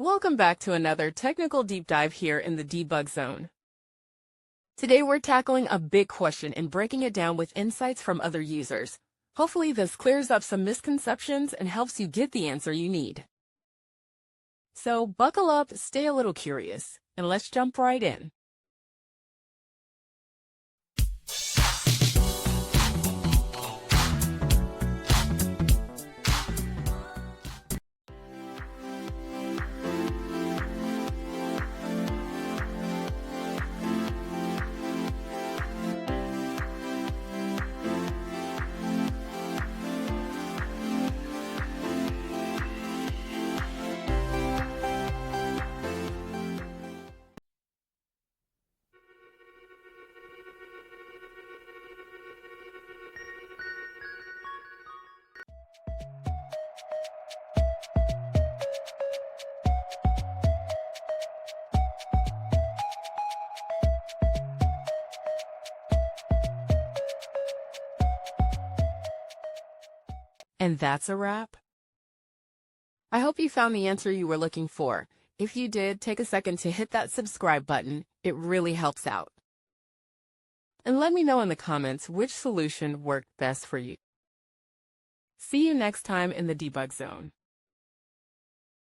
Welcome back to another technical deep dive here in the debug zone. Today we're tackling a big question and breaking it down with insights from other users. Hopefully this clears up some misconceptions and helps you get the answer you need. So buckle up, stay a little curious, and let's jump right in. And that's a wrap. I hope you found the answer you were looking for. If you did, take a second to hit that subscribe button. It really helps out. And let me know in the comments which solution worked best for you. See you next time in the debug zone.